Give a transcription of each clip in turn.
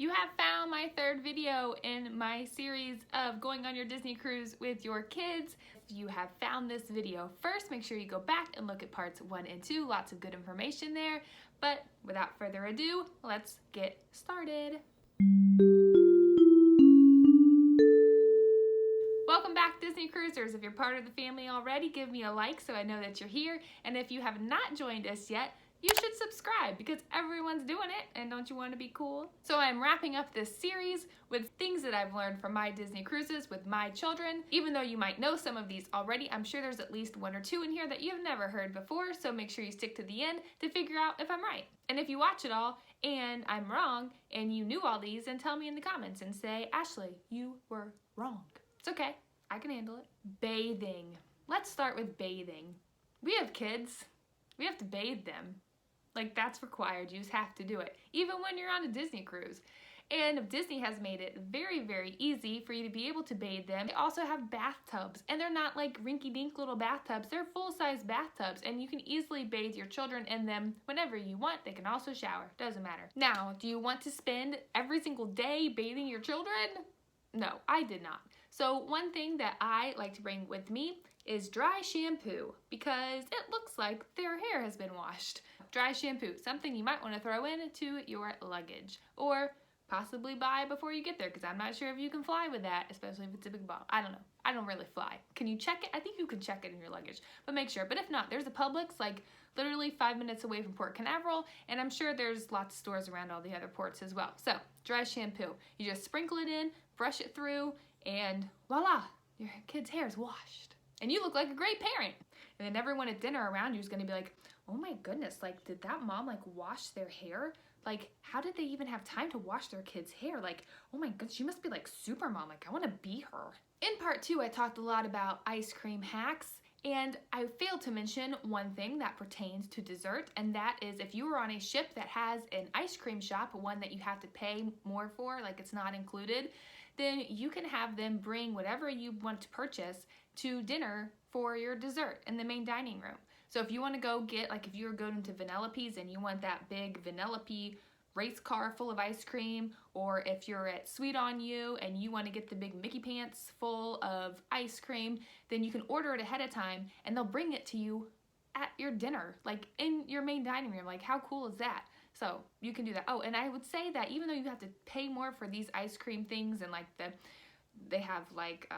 You have found my third video in my series of going on your Disney cruise with your kids. If you have found this video first, make sure you go back and look at parts 1 and 2. Lots of good information there. But without further ado, let's get started. Welcome back, Disney Cruisers. If you're part of the family already, give me a like so I know that you're here. And if you have not joined us yet, you should subscribe because everyone's doing it, and don't you want to be cool? So I'm wrapping up this series with things that I've learned from my Disney cruises with my children. Even though you might know some of these already, I'm sure there's at least 1 or 2 in here that you've never heard before, so make sure you stick to the end to figure out if I'm right. And if you watch it all and I'm wrong and you knew all these, then tell me in the comments and say, Ashley, you were wrong. It's okay, I can handle it. Bathing. Let's start with bathing. We have kids, we have to bathe them. Like, that's required. You just have to do it, even when you're on a Disney cruise. And Disney has made it very, very easy for you to be able to bathe them. They also have bathtubs, and they're not like rinky-dink little bathtubs. They're full-size bathtubs, and you can easily bathe your children in them whenever you want. They can also shower. Doesn't matter. Now, do you want to spend every single day bathing your children? No, I did not. So one thing that I like to bring with me is dry shampoo, because it looks like their hair has been washed. Dry shampoo, something you might want to throw into your luggage or possibly buy before you get there, because I'm not sure if you can fly with that, especially if it's a big bottle. I don't know. I don't really fly. Can you check it? I think you can check it in your luggage, but make sure. But if not, there's a Publix like literally 5 minutes away from Port Canaveral, and I'm sure there's lots of stores around all the other ports as well. So dry shampoo, you just sprinkle it in, brush it through, and voila, your kid's hair is washed. And you look like a great parent. And then everyone at dinner around you is going to be like, oh my goodness, like, did that mom like wash their hair? Like, how did they even have time to wash their kids' hair? Like, oh my goodness, she must be like super mom. Like, I want to be her. In part 2, I talked a lot about ice cream hacks. And I failed to mention one thing that pertains to dessert, and that is if you are on a ship that has an ice cream shop, one that you have to pay more for, like it's not included, then you can have them bring whatever you want to purchase to dinner for your dessert in the main dining room. So if you want to go get, like if you're going to Vanellope's and you want that big Vanellope race car full of ice cream, or if you're at Sweet On You and you want to get the big Mickey Pants full of ice cream, then you can order it ahead of time and they'll bring it to you at your dinner, like in your main dining room. Like, how cool is that? So you can do that. Oh, and I would say that even though you have to pay more for these ice cream things, and like they have like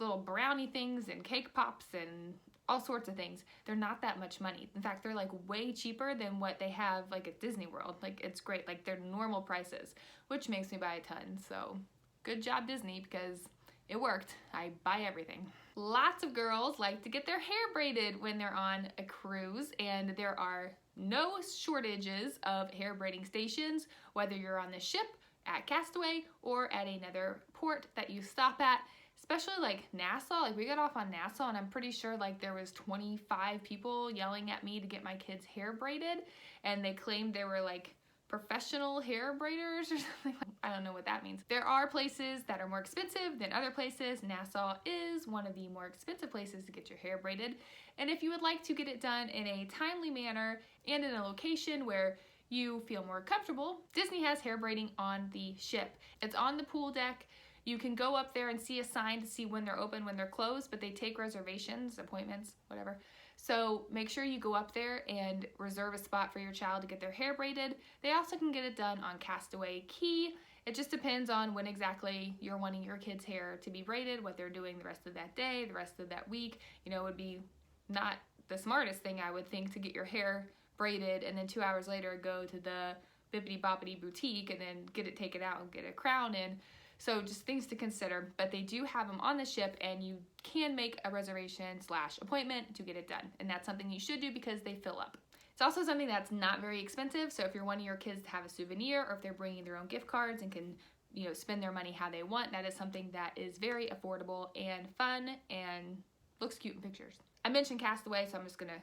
little brownie things and cake pops and all sorts of things, they're not that much money. In fact, they're like way cheaper than what they have like at Disney World. Like, it's great. Like, they're normal prices, which makes me buy a ton. So good job, Disney, because it worked. I buy everything. Lots of girls like to get their hair braided when they're on a cruise, and there are no shortages of hair braiding stations, whether you're on the ship, at Castaway, or at another port that you stop at. Especially like Nassau, like we got off on Nassau and I'm pretty sure like there was 25 people yelling at me to get my kids' hair braided, and they claimed they were like professional hair braiders or something. I don't know what that means. There are places that are more expensive than other places. Nassau is one of the more expensive places to get your hair braided. And if you would like to get it done in a timely manner and in a location where you feel more comfortable, Disney has hair braiding on the ship. It's on the pool deck. You can go up there and see a sign to see when they're open, when they're closed, but they take reservations, appointments, whatever. So make sure you go up there and reserve a spot for your child to get their hair braided. They also can get it done on Castaway Cay. It just depends on when exactly you're wanting your kids' hair to be braided, what they're doing the rest of that day, the rest of that week. You know, it would be not the smartest thing, I would think, to get your hair braided and then 2 hours later go to the bippity boppity boutique and then get it taken out and get a crown in. So just things to consider, but they do have them on the ship, and you can make a reservation / appointment to get it done. And that's something you should do because they fill up. It's also something that's not very expensive. So if you're wanting your kids to have a souvenir, or if they're bringing their own gift cards and can, you know, spend their money how they want, that is something that is very affordable and fun and looks cute in pictures. I mentioned Castaway, so I'm just gonna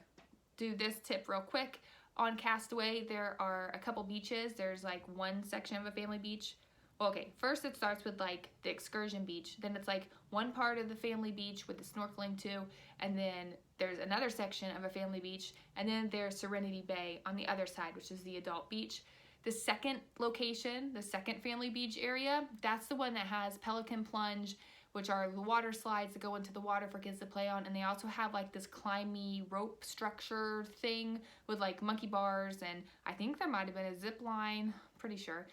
do this tip real quick. On Castaway, there are a couple beaches. There's like one section of a family beach. Okay, first it starts with like the excursion beach, then it's like one part of the family beach with the snorkeling too, and then there's another section of a family beach, and then there's Serenity Bay on the other side, which is the adult beach. The second location, the second family beach area, that's the one that has pelican plunge, which are the water slides that go into the water for kids to play on. And they also have like this climby rope structure thing with like monkey bars, and I think there might have been a zip line, pretty sure.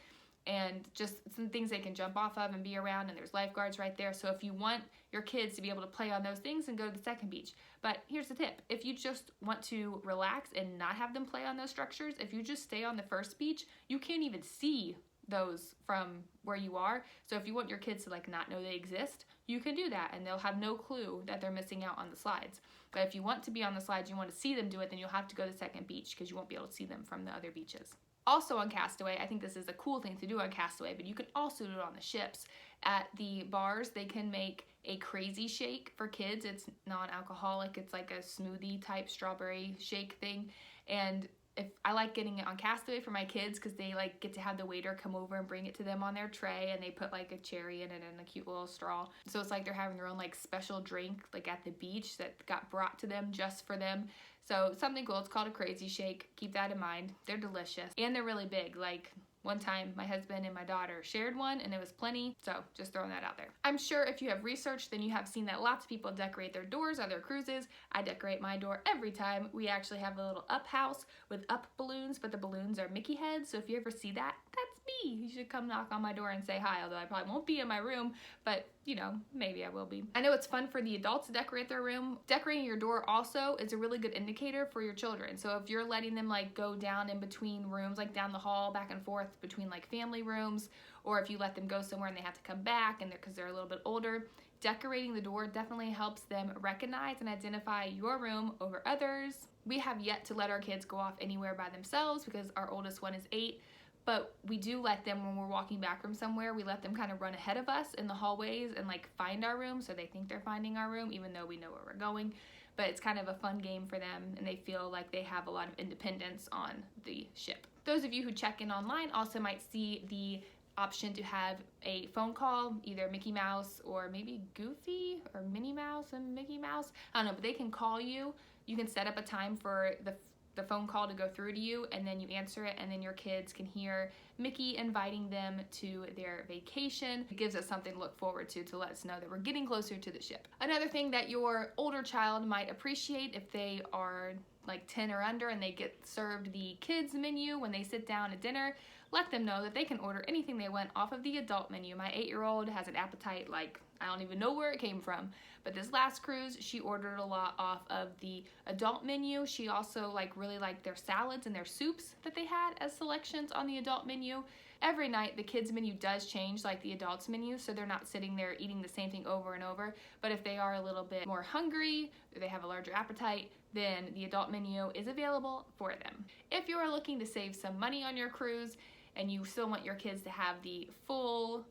And just some things they can jump off of and be around, and there's lifeguards right there. So if you want your kids to be able to play on those things, then go to the second beach. But here's the tip. If you just want to relax and not have them play on those structures, if you just stay on the first beach, you can't even see those from where you are. So if you want your kids to like not know they exist, you can do that, and they'll have no clue that they're missing out on the slides. But if you want to be on the slides, you want to see them do it, then you'll have to go to the second beach because you won't be able to see them from the other beaches. Also on Castaway, I think this is a cool thing to do on Castaway, but you can also do it on the ships. At the bars, they can make a crazy shake for kids. It's non-alcoholic. It's like a smoothie type strawberry shake thing. And if I like getting it on Castaway for my kids because they like get to have the waiter come over and bring it to them on their tray, and they put like a cherry in it and a cute little straw. So it's like they're having their own like special drink like at the beach that got brought to them just for them. So something cool. It's called a crazy shake. Keep that in mind. They're delicious and they're really big. Like one time my husband and my daughter shared one and it was plenty. So just throwing that out there. I'm sure if you have researched, then you have seen that lots of people decorate their doors on their cruises. I decorate my door every time. We actually have a little up house with up balloons, but the balloons are Mickey heads. So if you ever see that, that's me. You should come knock on my door and say hi, although I probably won't be in my room, but you know, maybe I will be. I know it's fun for the adults to decorate their room. Decorating your door also is a really good indicator for your children. So if you're letting them like go down in between rooms, like down the hall, back and forth between like family rooms, or if you let them go somewhere and they have to come back and because they're a little bit older, decorating the door definitely helps them recognize and identify your room over others. We have yet to let our kids go off anywhere by themselves because our oldest one is 8. But we do let them, when we're walking back from somewhere, we let them kind of run ahead of us in the hallways and like find our room, so they think they're finding our room even though we know where we're going. But it's kind of a fun game for them, and they feel like they have a lot of independence on the ship. Those of you who check in online also might see the option to have a phone call, either Mickey Mouse or maybe Goofy or Minnie Mouse and Mickey Mouse. I don't know, but they can call you. You can set up a time for the phone call to go through to you, and then you answer it, and then your kids can hear Mickey inviting them to their vacation. It gives us something to look forward to let us know that we're getting closer to the ship. Another thing that your older child might appreciate, if they are like 10 or under and they get served the kids menu when they sit down at dinner, let them know that they can order anything they want off of the adult menu. My 8-year-old has an appetite like I don't even know where it came from, but this last cruise she ordered a lot off of the adult menu. She also really liked their salads and their soups that they had as selections on the adult menu. Every night the kids menu does change like the adults menu, so they're not sitting there eating the same thing over and over, but if they are a little bit more hungry or they have a larger appetite, then the adult menu is available for them. If you are looking to save some money on your cruise and you still want your kids to have the full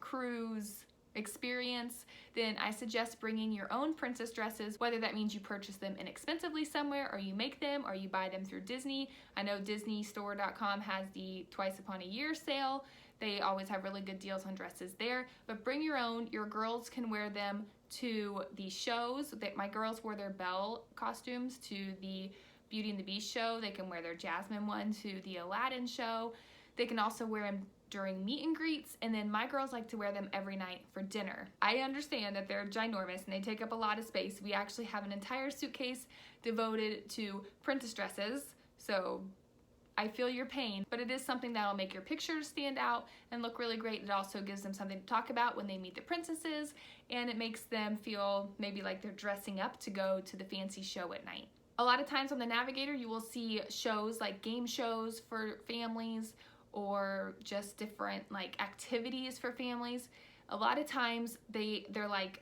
cruise experience, then I suggest bringing your own princess dresses, whether that means you purchase them inexpensively somewhere or you make them or you buy them through Disney. I know DisneyStore.com has the twice upon a year sale. They always have really good deals on dresses there, but bring your own. Your girls can wear them to the shows. My girls wore their Belle costumes to the Beauty and the Beast show. They can wear their Jasmine one to the Aladdin show. They can also wear them during meet and greets, and then my girls like to wear them every night for dinner. I understand that they're ginormous and they take up a lot of space. We actually have an entire suitcase devoted to princess dresses, so I feel your pain, but it is something that'll make your pictures stand out and look really great. It also gives them something to talk about when they meet the princesses, and it makes them feel maybe like they're dressing up to go to the fancy show at night. A lot of times on the Navigator you will see shows like game shows for families or just different activities for families. A lot of times they're like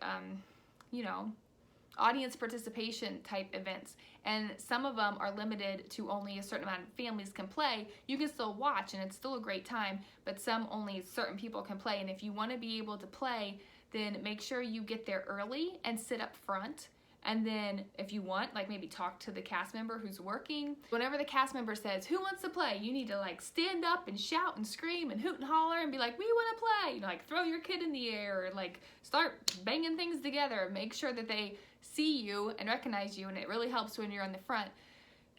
audience participation type events, and some of them are limited to only a certain amount of families can play. You can still watch and it's still a great time, but some only certain people can play, and if you want to be able to play, then make sure you get there early and sit up front. And then if you want, maybe talk to the cast member who's working. Whenever the cast member says, "Who wants to play?" you need to stand up and shout and scream and hoot and holler and be like, "We want to play." Throw your kid in the air or start banging things together. Make sure that they see you and recognize you, and it really helps when you're on the front.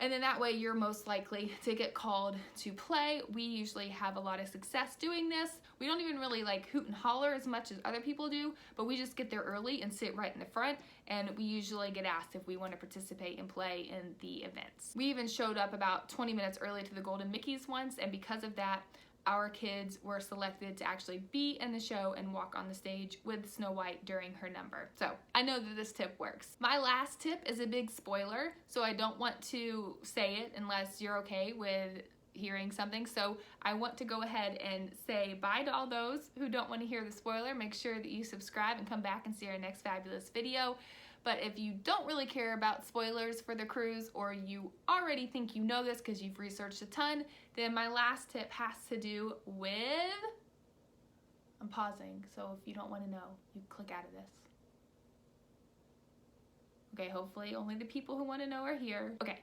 And then that way you're most likely to get called to play. We usually have a lot of success doing this. We don't even really like hoot and holler as much as other people do, but we just get there early and sit right in the front, and we usually get asked if we want to participate and play in the events. We even showed up about 20 minutes early to the Golden Mickeys once, and because of that, our kids were selected to actually be in the show and walk on the stage with Snow White during her number. So I know that this tip works. My last tip is a big spoiler, so I don't want to say it unless you're okay with hearing something. So I want to go ahead and say bye to all those who don't want to hear the spoiler. Make sure that you subscribe and come back and see our next fabulous video. But if you don't really care about spoilers for the cruise, or you already think you know this because you've researched a ton, then my last tip has to do with, I'm pausing, so if you don't want to know, you click out of this. Okay, hopefully only the people who want to know are here. Okay,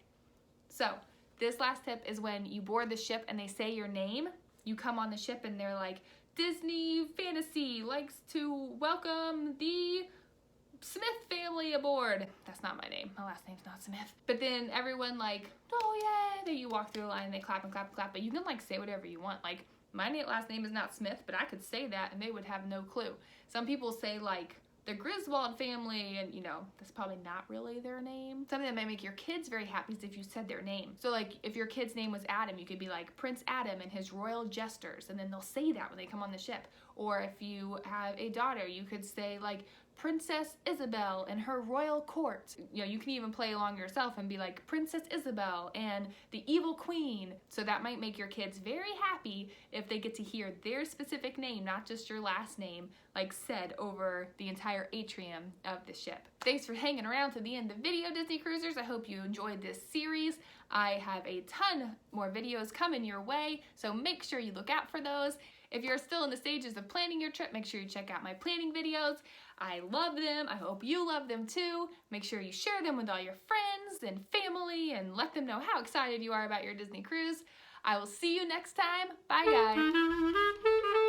so this last tip is when you board the ship and they say your name. You come on the ship and they're like, Disney Fantasy likes to welcome the Smith family aboard. That's not my name. My last name's not Smith. But then everyone like, oh yeah, then you walk through the line and they clap and clap and clap. But you can like say whatever you want. Like my last name is not Smith, but I could say that and they would have no clue. Some people say like the Griswold family, and you know, that's probably not really their name. Something that might make your kids very happy is if you said their name. So like if your kid's name was Adam, you could be like Prince Adam and his royal jesters, and then they'll say that when they come on the ship. Or if you have a daughter, you could say like Princess Isabel and her royal court. You know, you can even play along yourself and be like Princess Isabel and the evil queen. So that might make your kids very happy if they get to hear their specific name, not just your last name, like said over the entire atrium of the ship. Thanks for hanging around to the end of the video, Disney Cruisers. I hope you enjoyed this series. I have a ton more videos coming your way, so make sure you look out for those. If you're still in the stages of planning your trip, make sure you check out my planning videos. I love them. I hope you love them too. Make sure you share them with all your friends and family and let them know how excited you are about your Disney cruise. I will see you next time. Bye, guys.